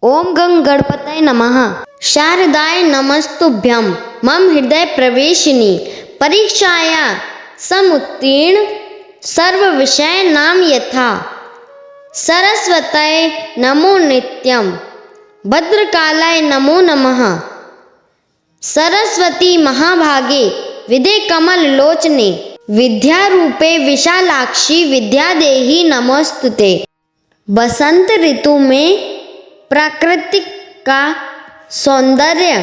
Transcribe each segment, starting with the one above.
ओम गं गणपतये नमः। शारदाय नमस्तुभ्यं। मम हृदय प्रवेशिनी परीक्षाया समुत्तीर्ण सर्व विषय नाम यथा। सरस्वतये नमो नित्यं। भद्रकालाय नमो नमः। सरस्वती महाभागे विदे कमल लोचने विद्यारूपे विशालाक्षी विद्यादेही नमोस्तुते। बसंत ऋतु में प्राकृतिक का सौंदर्य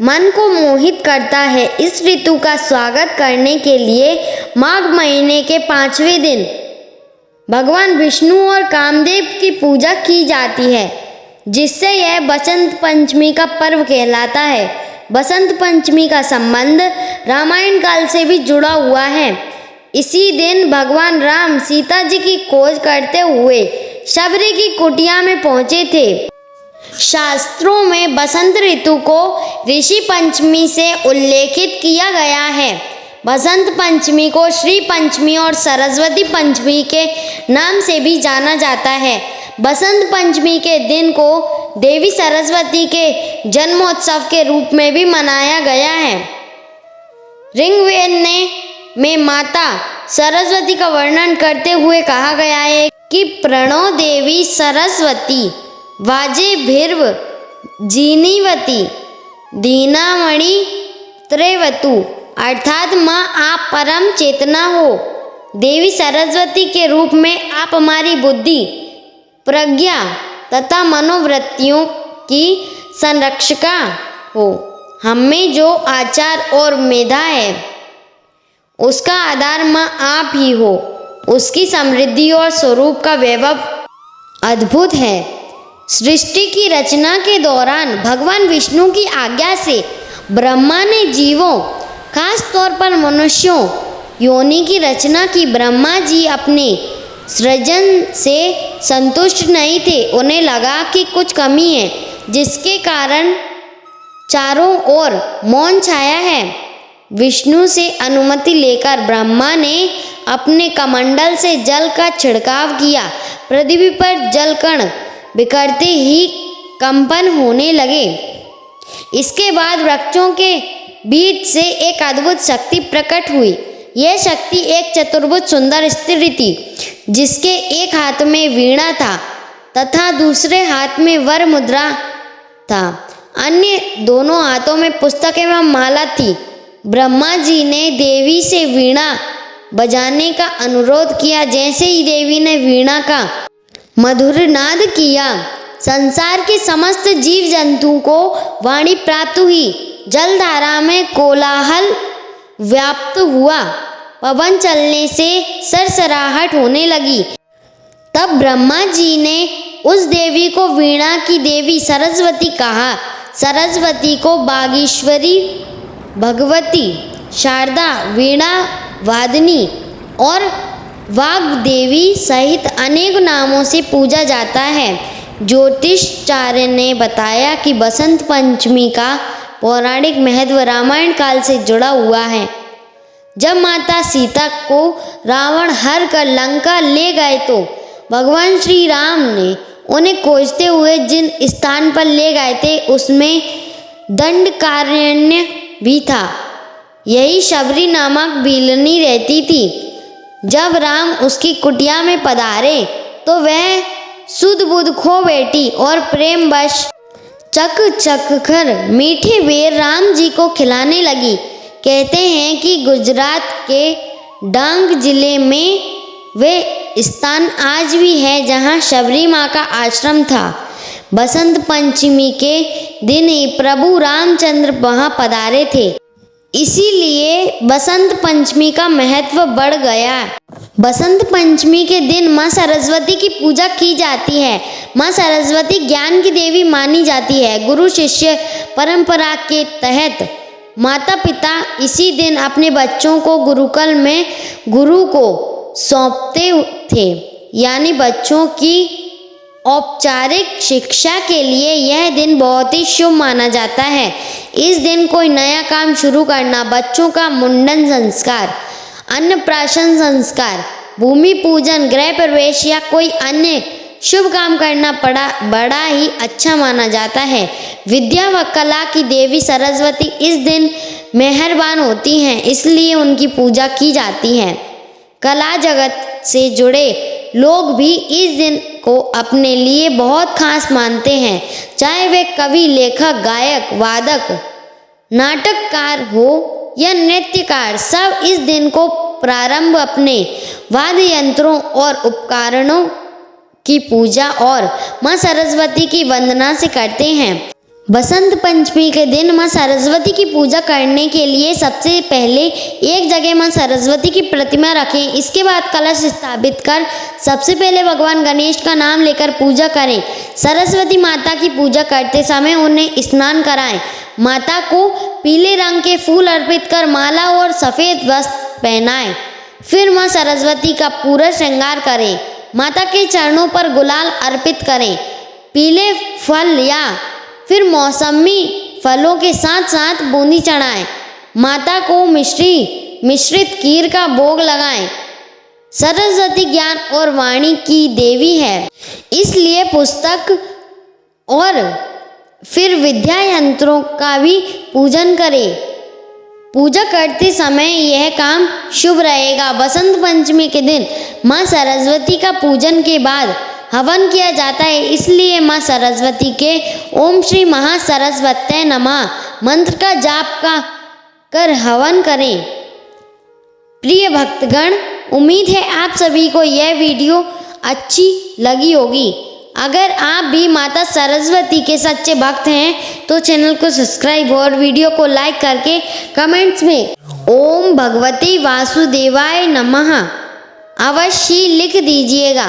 मन को मोहित करता है। इस ऋतु का स्वागत करने के लिए माघ महीने के 5वें दिन भगवान विष्णु और कामदेव की पूजा की जाती है, जिससे यह बसंत पंचमी का पर्व कहलाता है। बसंत पंचमी का संबंध रामायण काल से भी जुड़ा हुआ है। इसी दिन भगवान राम सीता जी की खोज करते हुए शबरी की कुटिया में पहुंचे थे। शास्त्रों में बसंत ऋतु को ऋषि पंचमी से उल्लेखित किया गया है। बसंत पंचमी को श्री पंचमी और सरस्वती पंचमी के नाम से भी जाना जाता है। बसंत पंचमी के दिन को देवी सरस्वती के जन्मोत्सव के रूप में भी मनाया गया है। ऋग्वेद में माता सरस्वती का वर्णन करते हुए कहा गया है कि प्रणो देवी सरस्वती वाजे भीर्व जीनीवती दीनामणि त्रेवतु, अर्थात माँ आप परम चेतना हो। देवी सरस्वती के रूप में आप हमारी बुद्धि, प्रज्ञा तथा मनोवृत्तियों की संरक्षिका हो। हमें जो आचार और मेधा है उसका आधार माँ आप ही हो। उसकी समृद्धि और स्वरूप का वैभव अद्भुत है। सृष्टि की रचना के दौरान भगवान विष्णु की आज्ञा से ब्रह्मा ने जीवों, खास तौर पर मनुष्यों योनि की रचना की। ब्रह्मा जी अपने सृजन से संतुष्ट नहीं थे। उन्हें लगा कि कुछ कमी है, जिसके कारण चारों ओर मौन छाया है। विष्णु से अनुमति लेकर ब्रह्मा ने अपने कमंडल से जल का छिड़काव किया। पृथ्वी पर जलकण बिखरते ही कंपन होने लगे। इसके बाद वृक्षों के बीच से एक अद्भुत शक्ति प्रकट हुई। यह शक्ति एक चतुर्भुज सुंदर स्त्री थी, जिसके एक हाथ में वीणा था तथा दूसरे हाथ में वर मुद्रा था। अन्य दोनों हाथों में पुस्तक एवं माला थी। ब्रह्मा जी ने देवी से वीणा बजाने का अनुरोध किया। जैसे ही देवी ने वीणा का मधुर नाद किया, संसार के समस्त जीव जंतु को वाणी प्राप्त हुई। जलधारा में कोलाहल व्याप्त हुआ। पवन चलने से सरसराहट होने लगी। तब ब्रह्मा जी ने उस देवी को वीणा की देवी सरस्वती कहा। सरस्वती को बागेश्वरी, भगवती, शारदा, वीणा वादिनी और वाग्देवी सहित अनेक नामों से पूजा जाता है। ज्योतिषाचार्य ने बताया कि बसंत पंचमी का पौराणिक महत्व रामायण काल से जुड़ा हुआ है। जब माता सीता को रावण हर कर लंका ले गए तो भगवान श्री राम ने उन्हें खोजते हुए जिन स्थान पर ले गए थे उसमें दंडकारण्य भी था। यही शबरी नामक बिलनी रहती थी। जब राम उसकी कुटिया में पधारे तो वह सुध बुध खो बैठी और प्रेमवश चक चक कर मीठे बेर राम जी को खिलाने लगी। कहते हैं कि गुजरात के डांग जिले में वे स्थान आज भी है जहां शबरी माँ का आश्रम था। बसंत पंचमी के दिन ही प्रभु रामचंद्र वहां पधारे थे, इसीलिए बसंत पंचमी का महत्व बढ़ गया। बसंत पंचमी के दिन माँ सरस्वती की पूजा की जाती है। माँ सरस्वती ज्ञान की देवी मानी जाती है। गुरु शिष्य परंपरा के तहत माता पिता इसी दिन अपने बच्चों को गुरुकुल में गुरु को सौंपते थे, यानी बच्चों की औपचारिक शिक्षा के लिए यह दिन बहुत ही शुभ माना जाता है। इस दिन कोई नया काम शुरू करना, बच्चों का मुंडन संस्कार, अन्नप्राशन संस्कार, भूमि पूजन, गृह प्रवेश या कोई अन्य शुभ काम करना बड़ा ही अच्छा माना जाता है। विद्या व कला की देवी सरस्वती इस दिन मेहरबान होती हैं, इसलिए उनकी पूजा की जाती है। कला जगत से जुड़े लोग भी इस दिन को अपने लिए बहुत खास मानते हैं, चाहे वे कवि, लेखक, गायक, वादक, नाटककार हो या नृत्यकार। सब इस दिन को प्रारंभ अपने वाद्य यंत्रों और उपकरणों की पूजा और माँ सरस्वती की वंदना से करते हैं। बसंत पंचमी के दिन माँ सरस्वती की पूजा करने के लिए सबसे पहले एक जगह माँ सरस्वती की प्रतिमा रखें। इसके बाद कलश स्थापित कर सबसे पहले भगवान गणेश का नाम लेकर पूजा करें। सरस्वती माता की पूजा करते समय उन्हें स्नान कराएं। माता को पीले रंग के फूल अर्पित कर माला और सफ़ेद वस्त्र पहनाएं। फिर माँ सरस्वती का पूरा श्रृंगार करें। माता के चरणों पर गुलाल अर्पित करें। पीले फल या फिर मौसमी फलों के साथ साथ बूंदी चढ़ाएं। माता को मिश्रित खीर का भोग लगाएं। सरस्वती ज्ञान और वाणी की देवी है, इसलिए पुस्तक और फिर विद्या यंत्रों का भी पूजन करें। पूजा करते समय यह काम शुभ रहेगा। बसंत पंचमी के दिन माँ सरस्वती का पूजन के बाद हवन किया जाता है, इसलिए माँ सरस्वती के ओम श्री महासरस्वत्यै नमः मंत्र का जाप कर हवन करें। प्रिय भक्तगण, उम्मीद है आप सभी को यह वीडियो अच्छी लगी होगी। अगर आप भी माता सरस्वती के सच्चे भक्त हैं तो चैनल को सब्सक्राइब और वीडियो को लाइक करके कमेंट्स में ओम भगवते वासुदेवाय नमः अवश्य लिख दीजिएगा।